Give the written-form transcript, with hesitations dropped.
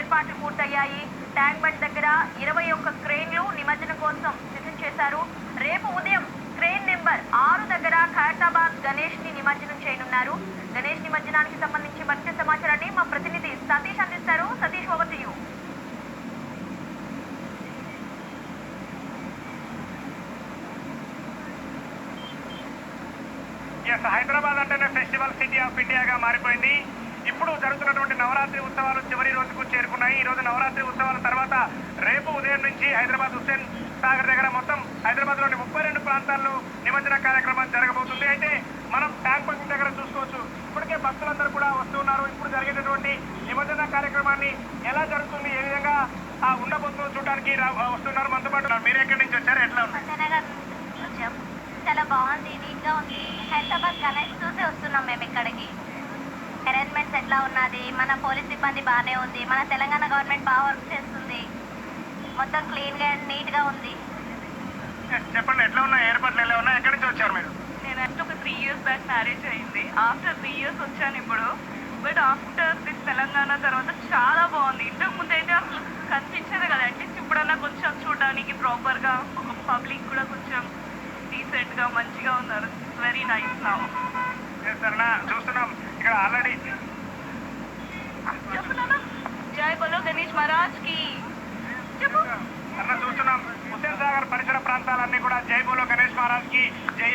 ఏర్పాట్లు పూర్తయ్యాయి. Tank bund దగ్గర 21 క్రేన్లు నిమజ్జనం కోసం సిద్ధం చేశారు. రేపు ఉదయం క్రేన్ నెంబర్ 6 దగ్గర ఖైరతాబాద్ గణేష్ ని నిమజ్జనం చేయనున్నారు. గణేష్ నిమజ్జనానికి సంబంధించి మరింత సమాచారాన్ని మా ప్రతినిధి సతీష్ అందిస్తారు. Satish, over to you. Hyderabad అంటేనే ఫెస్టివల్ సిటీ ఆఫ్ ఇండియాగా మారిపోయింది. ఇప్పుడు జరుగుతున్నటువంటి నవరాత్రి ఉత్సవాలు చివరి రోజుకు చేరుకున్నాయి. ఈ రోజు నవరాత్రి ఉత్సవాల తర్వాత రేపు ఉదయం నుంచి హైదరాబాద్ హుస్సేన్ సాగర్ దగ్గర మొత్తం హైదరాబాద్ లోని 32 ప్రాంతాల్లో నిమజ్జన కార్యక్రమం జరగబోతుంది. అయితే మనం ట్యాంక్ బండ్ దగ్గర చూసుకోవచ్చు, ఇప్పటికే భక్తులందరూ కూడా వస్తున్నారు. ఇప్పుడు జరిగేటటువంటి నిమజ్జన కార్యక్రమాన్ని ఎలా జరుగుతుంది, ఏ విధంగా ఉండబోతుందో చూడడానికి వస్తున్నారు. మనతో పాటు మీరు ఎక్కడి నుంచి వచ్చారు, ఎట్లా ఉంది? చాలా బాగుంది, నీట్ గా ఉంది. హైదరాబాద్ గణేష్ చూసి వస్తున్నాం మేము ఇక్కడికి. అరేంజ్మెంట్స్ ఎట్లా ఉన్నది, మన పోలీస్ సిబ్బంది బాగానే ఉంది, మన తెలంగాణ గవర్నమెంట్ బాగా వర్క్ చేస్తుంది, మొత్తం క్లీన్ గా అండ్ నీట్ గా ఉంది. చెప్పండి, ఎట్లా ఉన్నాయి ఏర్పాట్లు, ఎలా ఉన్నాయి, ఎక్కడి నుంచి వచ్చారు మీరు? నేను అంటే ఒక 3 years బ్యాక్ మ్యారేజ్ అయింది. ఆఫ్టర్ 3 years వచ్చాను ఇప్పుడు. బట్ ఆఫ్టర్ దిస్ తెలంగాణ తర్వాత చాలా బాగుంది. ఇంతకు ముందు అయితే అసలు కనిపించేది కదా, అట్లీస్ట్ ఇప్పుడన్నా కొంచెం చూడడానికి ప్రాపర్గా పబ్లిక్ కూడా కొంచెం డీసెంట్ గా మంచిగా ఉన్నారు. Very nice. నా చూస్తున్నాం ఇక్కడ ఆల్రెడీ చెప్పునా, జై బోలో గణేష్ మహారాజ్ కి చెప్పు చూస్తున్నాం. హుస్సేన్ సాగర్ పరిసర ప్రాంతాలన్నీ కూడా జై బోలో గణేష్ మహారాజ్ కి జై